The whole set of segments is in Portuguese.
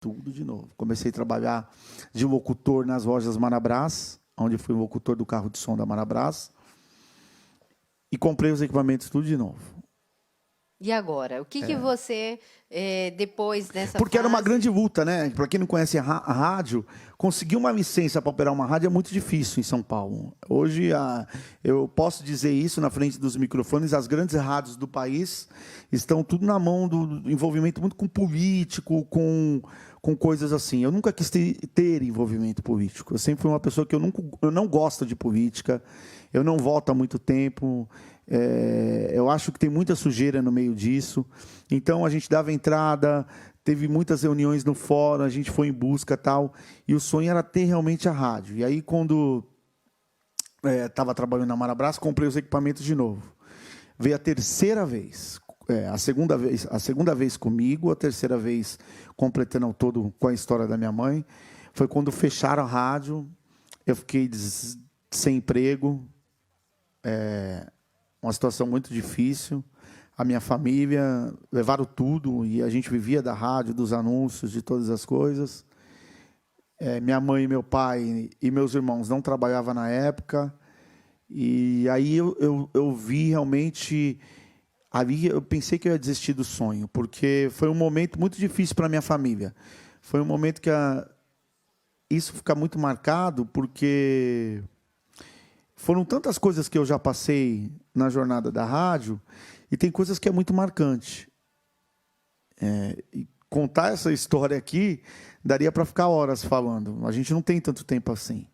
Tudo de novo. Comecei a trabalhar de locutor nas lojas Marabras, onde fui locutor do carro de som da Marabras. E comprei os equipamentos tudo de novo. E agora? O que você, depois dessa Porque era uma fase... grande luta, né? Para quem não conhece a rádio, conseguir uma licença para operar uma rádio é muito difícil em São Paulo. Hoje, eu posso dizer isso na frente dos microfones, as grandes rádios do país estão tudo na mão do envolvimento muito com político, com coisas assim. Eu nunca quis ter envolvimento político. Eu sempre fui uma pessoa que eu não gosto de política, eu não voto há muito tempo. Eu acho que tem muita sujeira no meio disso. Então, a gente dava entrada, teve muitas reuniões no fórum, a gente foi em busca e tal. E o sonho era ter realmente a rádio. E aí, quando estava trabalhando na Marabras, comprei os equipamentos de novo. Veio a terceira vez. A segunda vez comigo, a terceira vez completando todo com a história da minha mãe. Foi quando fecharam a rádio, eu fiquei sem emprego. Uma situação muito difícil. A minha família levaram tudo e a gente vivia da rádio, dos anúncios, de todas as coisas. Minha mãe, meu pai e meus irmãos não trabalhavam na época. E aí eu vi realmente... Ali eu pensei que eu ia desistir do sonho, porque foi um momento muito difícil para a minha família. Foi um momento que isso fica muito marcado, porque... Foram tantas coisas que eu já passei na jornada da rádio, e tem coisas que é muito marcante. E contar essa história aqui, daria para ficar horas falando. A gente não tem tanto tempo assim.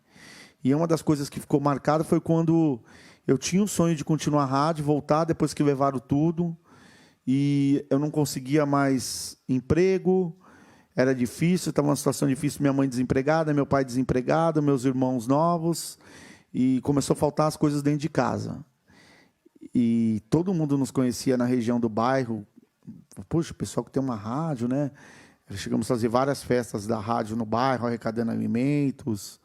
E uma das coisas que ficou marcada foi quando eu tinha o sonho de continuar a rádio, voltar depois que levaram tudo, e eu não conseguia mais emprego, era difícil, estava uma situação difícil, minha mãe desempregada, meu pai desempregado, meus irmãos novos... E começou a faltar as coisas dentro de casa. E todo mundo nos conhecia na região do bairro. Poxa, o pessoal que tem uma rádio, né? Chegamos a fazer várias festas da rádio no bairro, arrecadando alimentos.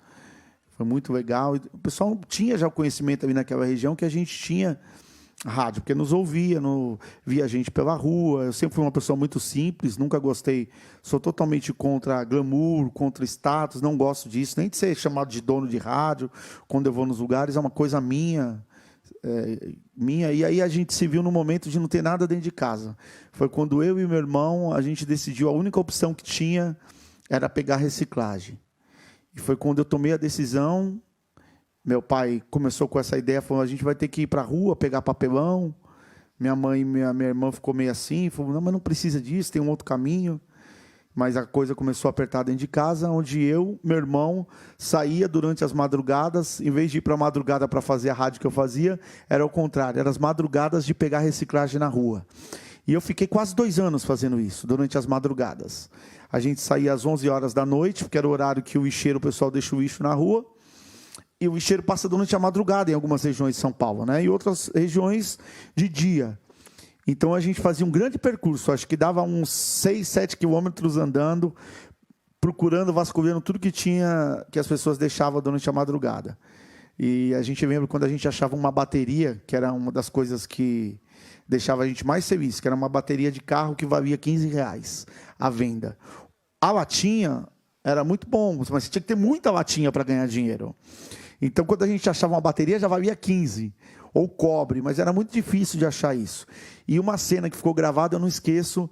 Foi muito legal. E o pessoal tinha já o conhecimento ali naquela região que a gente tinha rádio, porque nos ouvia, via a gente pela rua. Eu sempre fui uma pessoa muito simples, nunca gostei, sou totalmente contra glamour, contra status, não gosto disso, nem de ser chamado de dono de rádio, quando eu vou nos lugares, é uma coisa minha. E aí a gente se viu no momento de não ter nada dentro de casa. Foi quando eu e meu irmão, a gente decidiu, a única opção que tinha era pegar reciclagem. E foi quando eu tomei a decisão. Meu pai começou com essa ideia, falou, a gente vai ter que ir para a rua, pegar papelão. Minha mãe e minha irmã ficou meio assim, falou, não, mas não precisa disso, tem um outro caminho. Mas a coisa começou a apertar dentro de casa, onde meu irmão, saía durante as madrugadas, em vez de ir para a madrugada para fazer a rádio que eu fazia, era o contrário, eram as madrugadas de pegar reciclagem na rua. E eu fiquei quase 2 anos fazendo isso, durante as madrugadas. A gente saía às 11 horas da noite, porque era o horário que o pessoal deixa o lixo na rua, e o lixeiro passa durante a madrugada em algumas regiões de São Paulo, né? E outras regiões de dia. Então, a gente fazia um grande percurso, acho que dava uns 6, 7 quilômetros andando, procurando, vasculhando tudo que as pessoas deixavam durante a madrugada. E a gente lembra quando a gente achava uma bateria, que era uma das coisas que deixava a gente mais feliz, que era uma bateria de carro que valia R$15 à venda. A latinha era muito bom, mas você tinha que ter muita latinha para ganhar dinheiro. Então, quando a gente achava uma bateria, já valia 15, ou cobre, mas era muito difícil de achar isso. E uma cena que ficou gravada, eu não esqueço,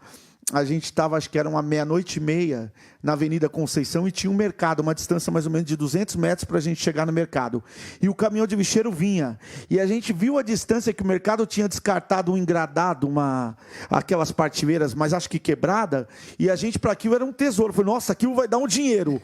a gente estava, acho que era uma 00:30, na Avenida Conceição, e tinha um mercado, uma distância mais ou menos de 200 metros para a gente chegar no mercado. E o caminhão de lixeiro vinha. E a gente viu a distância que o mercado tinha descartado um engradado, aquelas partilheiras, mas acho que quebrada, e a gente, para aquilo, era um tesouro. Falei, nossa, aquilo vai dar um dinheiro.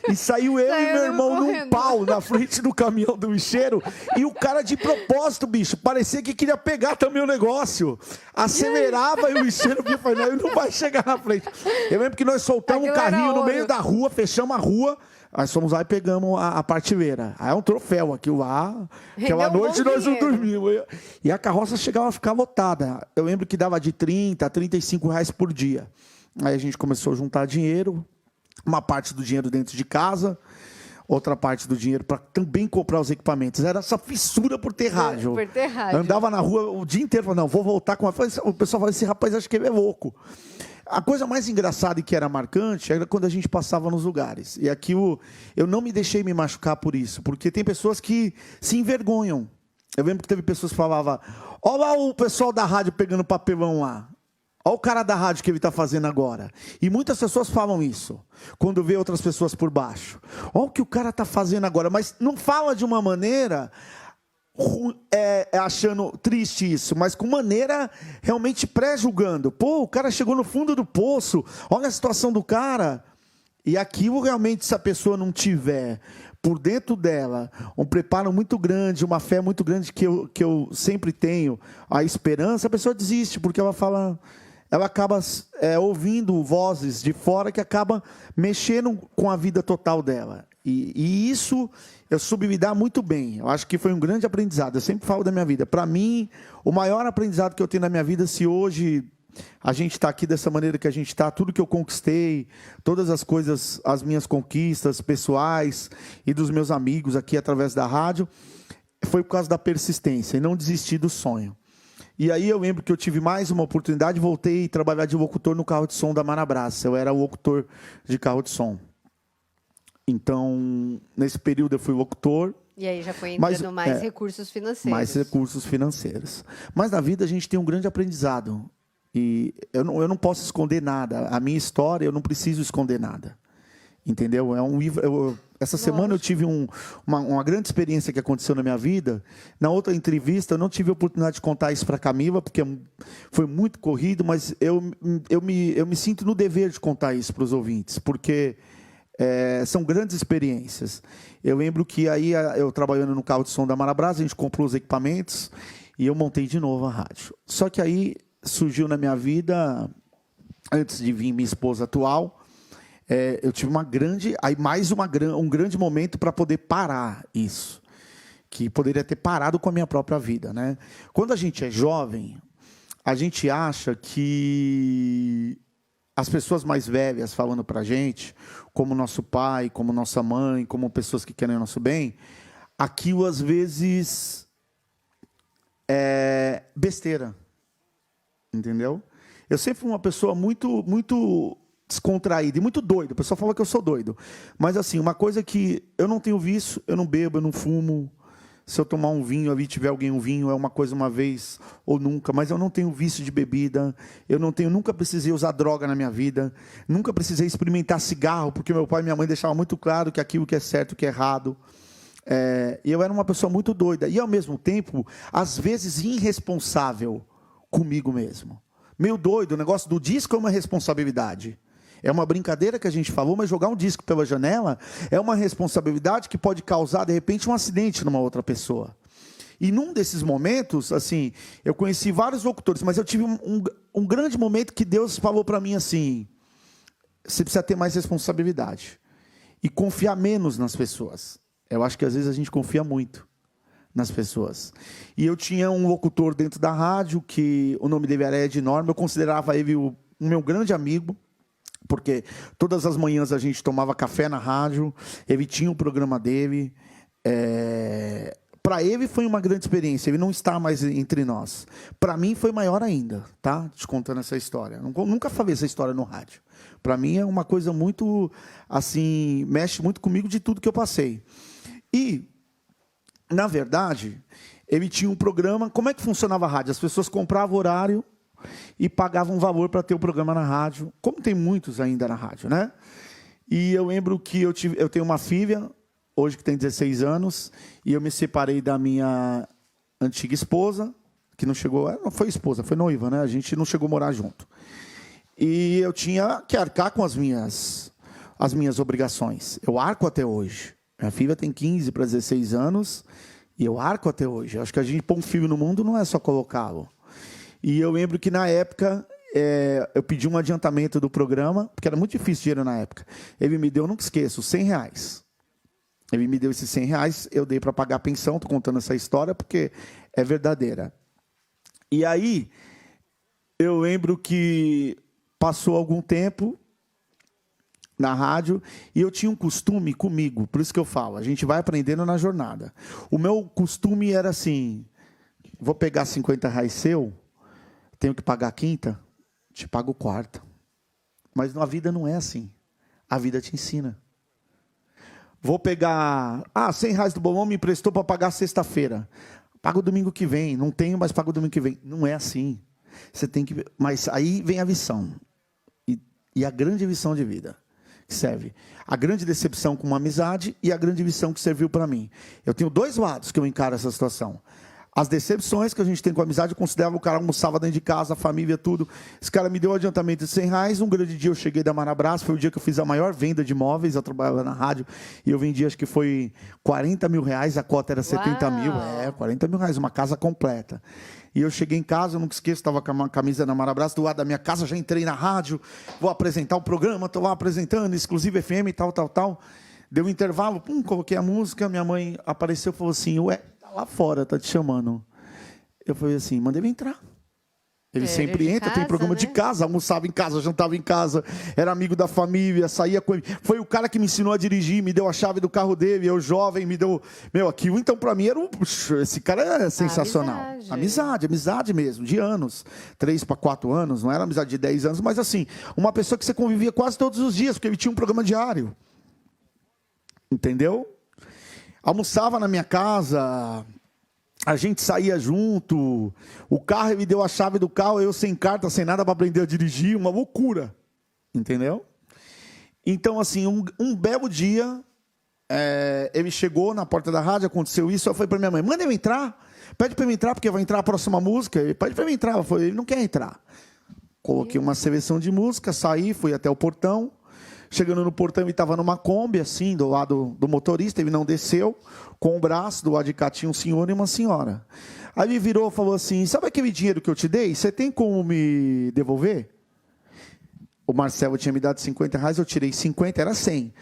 E saiu eu e meu irmão num pau na frente do caminhão do lixeiro, e o cara de propósito, bicho, parecia que queria pegar também o negócio. Acelerava e o lixeiro vinha e falou, não, não vai chegar na frente. Eu lembro que nós soltamos um carrinho no meio da rua, fechamos a rua, aí fomos lá e pegamos a partilheira. Aí é um troféu aquilo lá. Aquela noite nós não dormimos. E a carroça chegava a ficar lotada. Eu lembro que dava de 30 a 35 reais por dia. Aí a gente começou a juntar dinheiro, uma parte do dinheiro dentro de casa, outra parte do dinheiro para também comprar os equipamentos. Era essa fissura por ter rádio. Por ter rádio. Andava na rua o dia inteiro, falando, não, vou voltar com... O pessoal falava, esse rapaz acho que ele é louco. A coisa mais engraçada e que era marcante era quando a gente passava nos lugares. E aquilo, eu não me deixei me machucar por isso, porque tem pessoas que se envergonham. Eu lembro que teve pessoas que falavam, olha lá o pessoal da rádio pegando papelão lá. Olha o cara da rádio que ele está fazendo agora. E muitas pessoas falam isso, quando vê outras pessoas por baixo. Olha o que o cara está fazendo agora, mas não fala de uma maneira achando triste isso, mas com maneira realmente pré-julgando. Pô, o cara chegou no fundo do poço, olha a situação do cara. E aquilo realmente, se a pessoa não tiver por dentro dela um preparo muito grande, uma fé muito grande que eu sempre tenho, a esperança, a pessoa desiste, porque ela fala... Ela acaba ouvindo vozes de fora que acabam mexendo com a vida total dela. E isso eu soube me dar muito bem. Eu acho que foi um grande aprendizado. Eu sempre falo da minha vida. Para mim, o maior aprendizado que eu tenho na minha vida, se hoje a gente está aqui dessa maneira que a gente está, tudo que eu conquistei, todas as coisas, as minhas conquistas pessoais e dos meus amigos aqui através da rádio, foi por causa da persistência e não desistir do sonho. E aí eu lembro que eu tive mais uma oportunidade, voltei a trabalhar de locutor no carro de som da Marabras. Eu era locutor de carro de som. Então, nesse período eu fui locutor. E aí já foi entrando mais recursos financeiros. Mais recursos financeiros. Mas na vida a gente tem um grande aprendizado. E eu não posso esconder nada. A minha história, eu não preciso esconder nada. Entendeu? É um livro... Essa semana eu tive uma grande experiência que aconteceu na minha vida. Na outra entrevista, eu não tive a oportunidade de contar isso para a Camila, porque foi muito corrido, mas eu me sinto no dever de contar isso para os ouvintes, porque são grandes experiências. Eu lembro que aí, eu trabalhando no carro de som da Marabras, a gente comprou os equipamentos e eu montei de novo a rádio. Só que aí surgiu na minha vida, antes de vir minha esposa atual, eu tive um grande momento para poder parar isso, que poderia ter parado com a minha própria vida, né? Quando a gente é jovem, a gente acha que as pessoas mais velhas falando para a gente, como nosso pai, como nossa mãe, como pessoas que querem o nosso bem, aquilo às vezes é besteira, entendeu? Eu sempre fui uma pessoa muito descontraído e muito doido. O pessoal fala que eu sou doido. Mas, assim, uma coisa que eu não tenho vício, eu não bebo, eu não fumo. Se eu tomar um vinho, ali tiver alguém um vinho, é uma coisa uma vez ou nunca. Mas eu não tenho vício de bebida. Nunca precisei usar droga na minha vida. Nunca precisei experimentar cigarro, porque meu pai e minha mãe deixavam muito claro que aquilo que é certo, o que é errado. E eu era uma pessoa muito doida. E, ao mesmo tempo, às vezes, irresponsável comigo mesmo. Meio doido, o negócio do disco é uma responsabilidade. É uma brincadeira que a gente falou, mas jogar um disco pela janela é uma responsabilidade que pode causar, de repente, um acidente numa outra pessoa. E num desses momentos, assim, eu conheci vários locutores, mas eu tive um grande momento que Deus falou para mim assim, você precisa ter mais responsabilidade e confiar menos nas pessoas. Eu acho que às vezes a gente confia muito nas pessoas. E eu tinha um locutor dentro da rádio, que o nome dele era Ed Norma, eu considerava ele o meu grande amigo, porque todas as manhãs a gente tomava café na rádio, ele tinha o programa dele. Para ele foi uma grande experiência, ele não está mais entre nós. Para mim foi maior ainda, tá? Te contando essa história. Nunca falei essa história no rádio. Para mim é uma coisa muito, assim, mexe muito comigo de tudo que eu passei. E, na verdade, ele tinha um programa. Como é que funcionava a rádio? As pessoas compravam horário e pagavam um valor para ter o programa na rádio, como tem muitos ainda na rádio, né? E eu lembro que eu tenho uma filha, hoje que tem 16 anos, e eu me separei da minha antiga esposa, que não chegou, não foi esposa, foi noiva, né? A gente não chegou a morar junto. E eu tinha que arcar com as minhas obrigações. Eu arco até hoje. Minha filha tem 15 para 16 anos, e eu arco até hoje. Eu acho que a gente pôr um filho no mundo não é só colocá-lo. E eu lembro que, na época, eu pedi um adiantamento do programa, porque era muito difícil dinheiro na época. Ele me deu, nunca esqueço, R$100. Ele me deu esses R$100, eu dei para pagar a pensão, estou contando essa história, porque é verdadeira. E aí, eu lembro que passou algum tempo na rádio, e eu tinha um costume comigo, por isso que eu falo, a gente vai aprendendo na jornada. O meu costume era assim, vou pegar R$50 seu, tenho que pagar a quinta, te pago quarta. Mas a vida não é assim. A vida te ensina. Vou pegar... R$100 do bolão me emprestou para pagar sexta-feira. Pago domingo que vem. Não tenho, mas pago domingo que vem. Não é assim. Você tem que... Mas aí vem a lição. E a grande lição de vida que serve. A grande decepção com uma amizade e a grande lição que serviu para mim. Eu tenho 2 lados que eu encaro essa situação. As decepções que a gente tem com a amizade, eu considerava o cara almoçava dentro de casa, a família, tudo. Esse cara me deu um adiantamento de R$100. Um grande dia eu cheguei da Marabras, foi o dia que eu fiz a maior venda de imóveis. Eu trabalhava na rádio e eu vendi, acho que foi R$40 mil, a cota era 70 mil. 40 mil reais, uma casa completa. E eu cheguei em casa, eu nunca esqueço, estava com a camisa da Marabras do lado da minha casa, já entrei na rádio, vou apresentar o programa, estou lá apresentando, Exclusivo FM, tal. Deu um intervalo, coloquei a música, minha mãe apareceu e falou assim, ué, tá lá fora, tá te chamando. Eu falei assim, manda ele entrar. Ele sempre entra, tem programa de casa, almoçava em casa, jantava em casa, era amigo da família, saía com ele. Foi o cara que me ensinou a dirigir, me deu a chave do carro dele, eu jovem, me deu... aquilo então para mim era esse cara é sensacional. Amizade mesmo, de anos. 3 para 4 anos, não era amizade de 10 anos, mas assim, uma pessoa que você convivia quase todos os dias, porque ele tinha um programa diário. Entendeu? Almoçava na minha casa... A gente saía junto, o carro, ele me deu a chave do carro, eu sem carta, sem nada para aprender a dirigir, uma loucura, entendeu? Então, assim, um belo dia, ele chegou na porta da rádio, aconteceu isso, eu falei para minha mãe, manda eu entrar, pede para eu entrar, porque vai entrar a próxima música, ele pede para eu entrar, eu falei, ele não quer entrar. Coloquei uma seleção de música, saí, fui até o portão, chegando no portão, ele estava numa Kombi, assim, do lado do motorista, ele não desceu, com o braço, do lado de cá tinha um senhor e uma senhora. Aí ele virou e falou assim, sabe aquele dinheiro que eu te dei? Você tem como me devolver? O Marcelo tinha me dado R$50, eu tirei 50, era 100.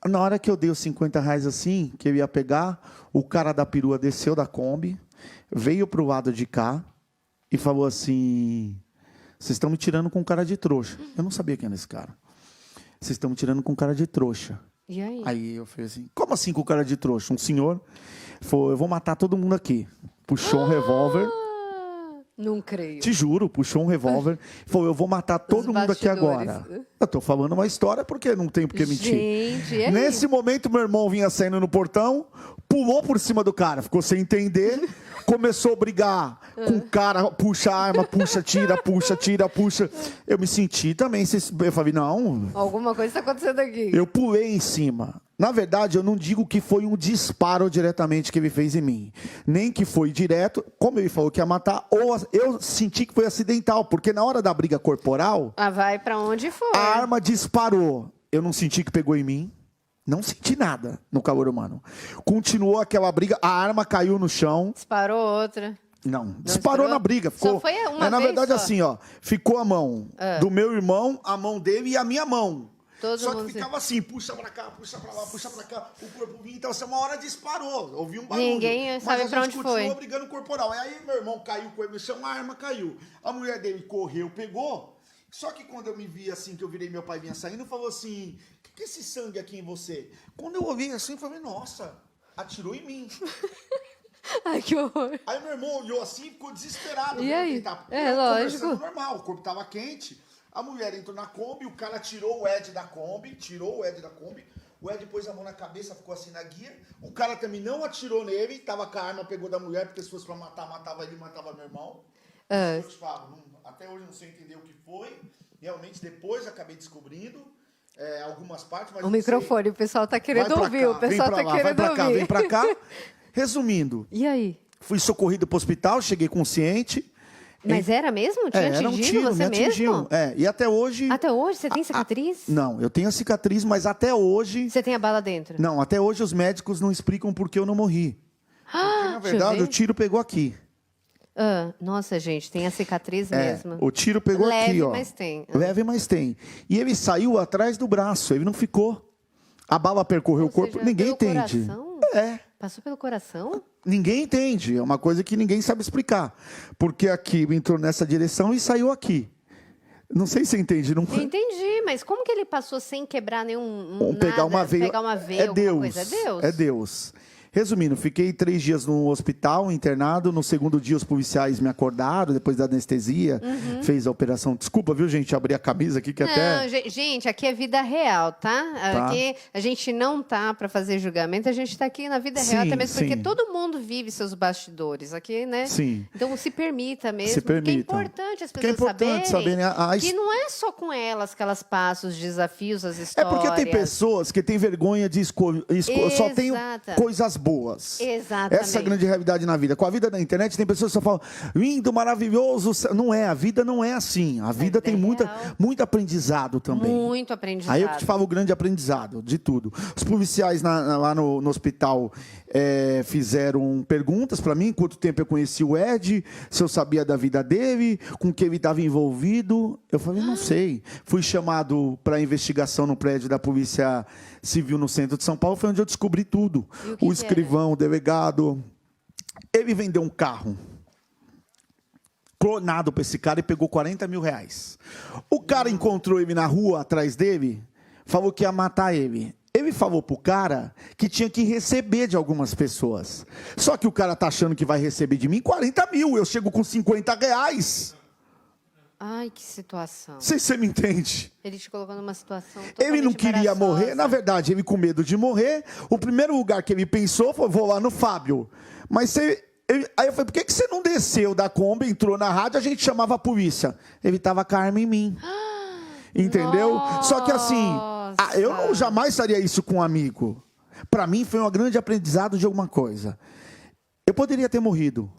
Na hora que eu dei os R$50 assim, que eu ia pegar, o cara da perua desceu da Kombi, veio para o lado de cá e falou assim, vocês estão me tirando com cara de trouxa. Eu não sabia quem era esse cara. Vocês estão me tirando com cara de trouxa. E aí? Aí eu falei assim, como assim com cara de trouxa? Um senhor falou, eu vou matar todo mundo aqui. Puxou um revólver. Não creio. Te juro, puxou um revólver. Falou, eu vou matar todo mundo aqui agora. Eu estou falando uma história porque não tem por que mentir. Gente, e aí? Nesse momento, meu irmão vinha saindo no portão, pulou por cima do cara, ficou sem entender, começou a brigar com o cara, puxa a arma, puxa, tira. Eu me senti também, eu falei, não... Alguma coisa está acontecendo aqui. Eu pulei em cima. Na verdade, eu não digo que foi um disparo diretamente que ele fez em mim. Nem que foi direto, como ele falou que ia matar, ou eu senti que foi acidental, porque na hora da briga corporal... vai para onde foi. A arma disparou. Eu não senti que pegou em mim. Não senti nada no calor humano. Continuou aquela briga, a arma caiu no chão. Disparou outra. Não, disparou na briga. Ficou, só foi uma na vez verdade, só? assim, ó, ficou a mão do meu irmão, a mão dele e a minha mão. Só que ficava assim, puxa pra cá, puxa pra lá, puxa pra cá, o corpo vinha, então uma hora disparou, ouvi um barulho. Ninguém sabe pra onde foi. Mas a gente continuou brigando corporal. Aí meu irmão caiu com ele no chão, a arma caiu. A mulher dele correu, pegou, só que quando eu me vi assim, que eu virei, meu pai vinha saindo, falou assim, o que é esse sangue aqui em você? Quando eu ouvi assim, eu falei, nossa, atirou em mim. Ai, que horror. Aí meu irmão olhou assim e ficou desesperado. E aí? Lógico. Lógico. Normal, o corpo estava quente. A mulher entrou na Kombi, o cara tirou o Ed da Kombi, o Ed pôs a mão na cabeça, ficou assim na guia. O cara também não atirou nele, tava com a arma, pegou da mulher, porque se fosse pra matar, matava ele, matava meu irmão. Eu te falo, até hoje não sei entender o que foi. Realmente, depois acabei descobrindo algumas partes. Mas o microfone, o pessoal tá querendo ouvir, cá, o pessoal tá querendo ouvir. Vem pra cá. Resumindo. E aí? Fui socorrido pro hospital, cheguei consciente. Mas era mesmo? Tinha era atingido um tiro, você me atingiu. mesmo? E até hoje... Até hoje? Você tem cicatriz? Não, eu tenho a cicatriz, mas até hoje... Você tem a bala dentro? Não, até hoje os médicos não explicam por que eu não morri. Porque, na verdade, o tiro pegou aqui. Nossa, gente, tem a cicatriz mesmo. O tiro pegou aqui, ó. Leve, mas tem. Leve, mas tem. E ele saiu atrás do braço, ele não ficou. A bala percorreu o corpo, ninguém entende. Coração? Passou pelo coração? Ninguém entende, é uma coisa que ninguém sabe explicar. Porque aqui entrou nessa direção e saiu aqui. Não sei se você entende. Não... Entendi, mas como que ele passou sem quebrar nenhum nada? Pegar uma veia. Pegar uma veia, é Deus. coisa? É Deus. É Deus. Resumindo, fiquei 3 dias no hospital, internado. No segundo dia, os policiais me acordaram, depois da anestesia, fez a operação. Desculpa, viu, gente? Abri a camisa aqui que até... Não, gente, aqui é vida real, tá? Aqui a gente não tá para fazer julgamento, a gente está aqui na vida real, Sim, até mesmo porque sim. todo mundo vive seus bastidores aqui, né? Sim. Então se permita mesmo, Se porque é permitam. importante as Porque é pessoas importante saberem saberem que não é só com elas que elas passam os desafios, as É histórias. porque tem pessoas que têm vergonha de só tem Exata. coisas boas. Exatamente. Essa é a grande realidade na vida. Com a vida da internet, tem pessoas que só falam, lindo, maravilhoso. Não é, a vida não é assim. A vida tem real. muito aprendizado também. Muito aprendizado. Aí eu que te falo o grande aprendizado de tudo. Os policiais lá no hospital fizeram perguntas para mim, quanto tempo eu conheci o Ed, se eu sabia da vida dele, com que ele estava envolvido. Eu falei, não sei. Fui chamado para investigação no prédio da Polícia Civil no centro de São Paulo, foi onde eu descobri tudo. E o que O que escrivão, o delegado. Ele vendeu um carro clonado para esse cara e pegou 40 mil reais. O cara encontrou ele na rua, atrás dele, falou que ia matar ele. Ele falou pro cara que tinha que receber de algumas pessoas. Só que o cara tá achando que vai receber de mim 40 mil. Eu chego com 50 reais. Ai, que situação. Não sei se você me entende. Ele te colocou numa situação Ele não totalmente queria embaraçosa. morrer. Na verdade, ele com medo de morrer. O primeiro lugar que ele pensou foi, vou lá no Fábio. Mas aí eu falei, por que você não desceu da Kombi, entrou na rádio, a gente chamava a polícia? Ele tava com a arma em mim. Entendeu? Só que assim, eu jamais faria isso com um amigo. Para mim foi um grande aprendizado de alguma coisa. Eu poderia ter morrido.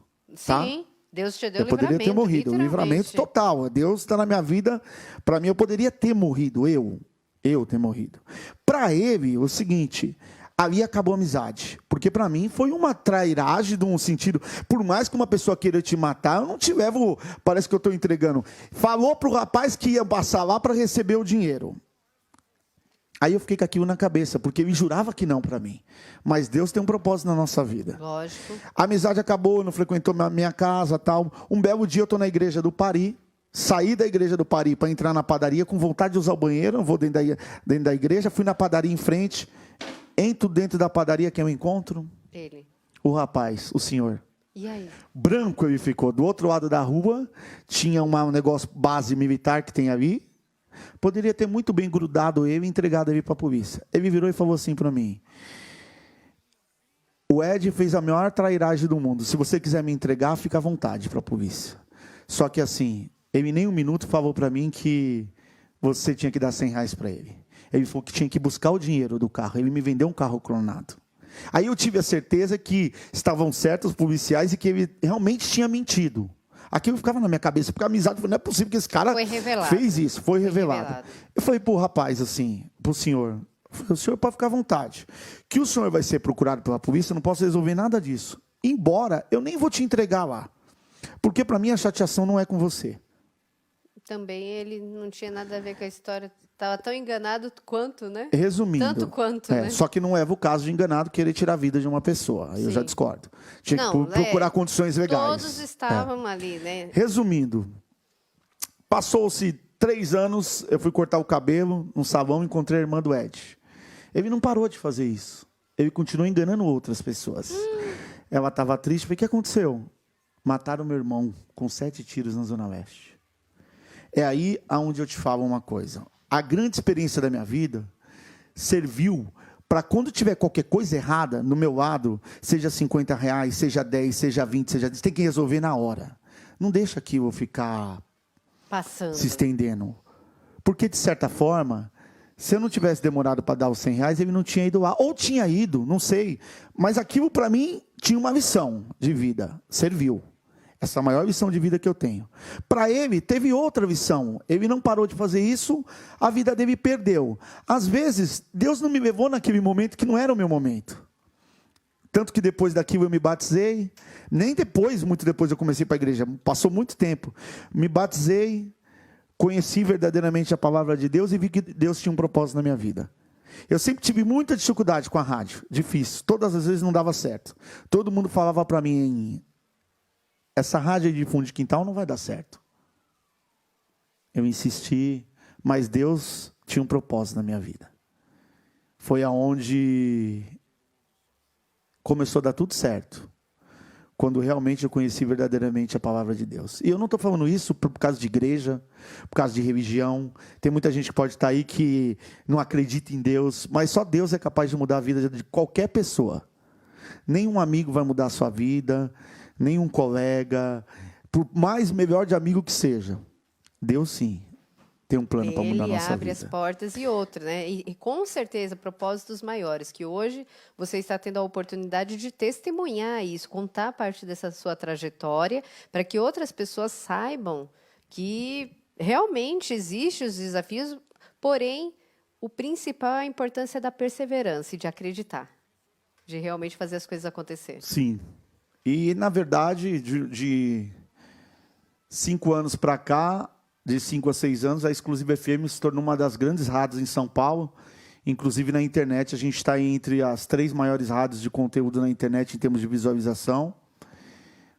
Tá? Sim, Deus te deu Eu poderia ter morrido. Livramento total. Deus está na minha vida. Para mim, eu poderia ter morrido. Eu ter morrido. Para ele, o seguinte... Ali acabou a amizade. Porque para mim foi uma trairagem de um sentido. Por mais que uma pessoa queira te matar, eu não te levo. Parece que eu estou entregando. Falou pro rapaz que ia passar lá para receber o dinheiro. Aí eu fiquei com aquilo na cabeça, porque ele jurava que não para mim. Mas Deus tem um propósito na nossa vida. Lógico. A amizade acabou, não frequentou minha casa, tal. Um belo dia eu estou na igreja do Pari. Saí da igreja do Pari para entrar na padaria com vontade de usar o banheiro. Não vou dentro da igreja. Fui na padaria em frente. Entro dentro da padaria, quem eu encontro? Ele. O rapaz, o senhor. E aí? Branco ele ficou. Do outro lado da rua, tinha um negócio, base militar que tem ali. Poderia ter muito bem grudado ele e entregado ele para a polícia. Ele virou e falou assim para mim, o Ed fez a maior trairagem do mundo. Se você quiser me entregar, fica à vontade para a polícia. Só que assim, ele nem um minuto falou para mim que você tinha que dar 100 reais para ele. Ele falou que tinha que buscar o dinheiro do carro. Ele me vendeu um carro clonado. Aí eu tive a certeza que estavam certos os policiais e que ele realmente tinha mentido. Aquilo ficava na minha cabeça, porque a amizade, não é possível que esse cara fez isso. Foi revelado. Eu falei pro rapaz assim, pro senhor, o senhor pode ficar à vontade. Que o senhor vai ser procurado pela polícia, eu não posso resolver nada disso. Embora eu nem vou te entregar lá. Porque para mim a chateação não é com você. Também ele não tinha nada a ver com a história. Estava tão enganado quanto, né? Resumindo. Tanto quanto, né? Só que não é o caso de enganado querer tirar a vida de uma pessoa. Aí eu já discordo. Tinha que procurar condições legais. Todos estavam ali, né? Resumindo, passou-se 3 anos, eu fui cortar o cabelo num salão e encontrei a irmã do Ed. Ele não parou de fazer isso. Ele continuou enganando outras pessoas. Ela estava triste. Falei, o que aconteceu? Mataram meu irmão com 7 tiros na Zona Leste. É aí aonde eu te falo uma coisa. A grande experiência da minha vida serviu para quando tiver qualquer coisa errada no meu lado, seja 50 reais, seja 10, seja 20, seja 10, tem que resolver na hora. Não deixa aquilo ficar passando, se estendendo. Porque, de certa forma, se eu não tivesse demorado para dar os 100 reais, ele não tinha ido lá. Ou tinha ido, não sei. Mas aquilo, para mim, tinha uma lição de vida. Serviu. Essa é a maior lição de vida que eu tenho. Para ele, teve outra lição. Ele não parou de fazer isso, a vida dele perdeu. Às vezes, Deus não me levou naquele momento que não era o meu momento. Tanto que depois daquilo eu me batizei. Nem depois, muito depois eu comecei para a igreja. Passou muito tempo. Me batizei, conheci verdadeiramente a palavra de Deus e vi que Deus tinha um propósito na minha vida. Eu sempre tive muita dificuldade com a rádio. Difícil. Todas as vezes não dava certo. Todo mundo falava para mim... Essa rádio de fundo de quintal não vai dar certo. Eu insisti, mas Deus tinha um propósito na minha vida. Foi aonde, começou a dar tudo certo. Quando realmente eu conheci verdadeiramente a palavra de Deus. E eu não estou falando isso por causa de igreja, por causa de religião. Tem muita gente que pode estar aí que não acredita em Deus, mas só Deus é capaz de mudar a vida de qualquer pessoa. Nenhum amigo vai mudar a sua vida, nenhum colega, por mais melhor de amigo que seja. Deus sim tem um plano para mudar a nossa vida. Ele abre as portas e outra, né? E com certeza propósitos maiores, que hoje você está tendo a oportunidade de testemunhar isso, contar parte dessa sua trajetória, para que outras pessoas saibam que realmente existem os desafios, porém, o principal é a importância da perseverança e de acreditar, de realmente fazer as coisas acontecer. Sim. E, na verdade, de 5 anos para cá, de 5 a 6 anos, a Exclusiva FM se tornou uma das grandes rádios em São Paulo. Inclusive, na internet, a gente está entre as 3 maiores rádios de conteúdo na internet em termos de visualização.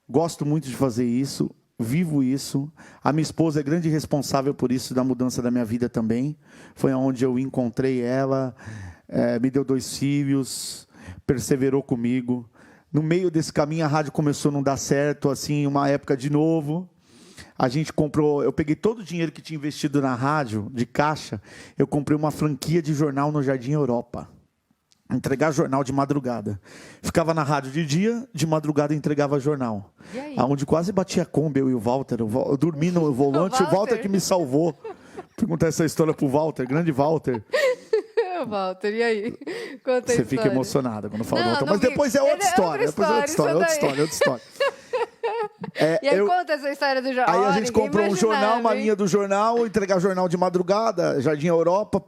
Gosto muito de fazer isso, vivo isso. A minha esposa é grande responsável por isso, da mudança da minha vida também. Foi onde eu encontrei ela, me deu 2 filhos, perseverou comigo. No meio desse caminho, a rádio começou a não dar certo, assim, uma época de novo. A gente comprou, eu peguei todo o dinheiro que tinha investido na rádio, de caixa, eu comprei uma franquia de jornal no Jardim Europa. Entregar jornal de madrugada. Ficava na rádio de dia, de madrugada entregava jornal. Onde quase batia a Kombi, eu e o Walter. Eu dormi no volante, o Walter que me salvou. Perguntar essa história pro Walter, grande Walter. Walter, e aí? Conta Você fica emocionada quando fala do Walter. Mas depois é outra história. Depois é outra história. E aí conta essa história do jornal. Aí a gente comprou um jornal, uma linha do jornal, entregar jornal de madrugada, Jardim Europa.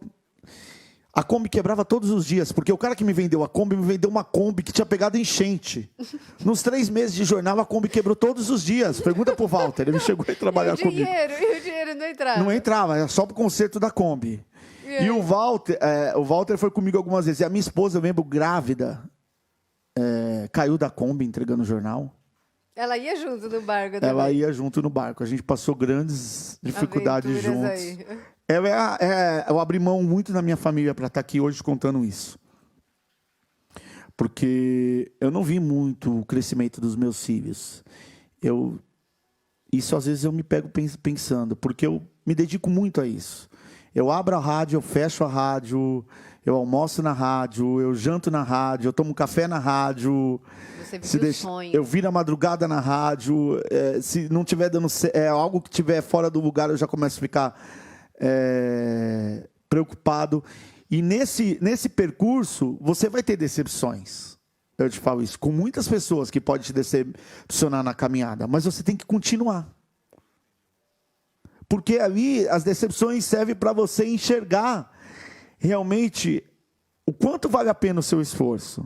A Kombi quebrava todos os dias, porque o cara que me vendeu a Kombi, me vendeu uma Kombi que tinha pegado enchente. Nos 3 meses de jornal, a Kombi quebrou todos os dias. Pergunta pro Walter, ele chegou a trabalhar comigo. E o dinheiro não entrava? Não entrava, era só pro conserto da Kombi. E o Walter foi comigo algumas vezes. E a minha esposa, eu lembro, grávida, caiu da Kombi entregando o jornal. Ela ia junto no barco também. Ela ia junto no barco. A gente passou grandes dificuldades juntos. Eu abri mão muito na minha família para estar aqui hoje contando isso. Porque eu não vi muito o crescimento dos meus filhos. Isso às vezes eu me pego pensando, porque eu me dedico muito a isso. Eu abro a rádio, eu fecho a rádio, eu almoço na rádio, eu janto na rádio, eu tomo café na rádio. Você vive o sonho. Eu viro a madrugada na rádio. Se não tiver dando algo que estiver fora do lugar, eu já começo a ficar preocupado. E nesse percurso, você vai ter decepções. Eu te falo isso. Com muitas pessoas que podem te decepcionar na caminhada. Mas você tem que continuar. Porque ali as decepções servem para você enxergar realmente o quanto vale a pena o seu esforço.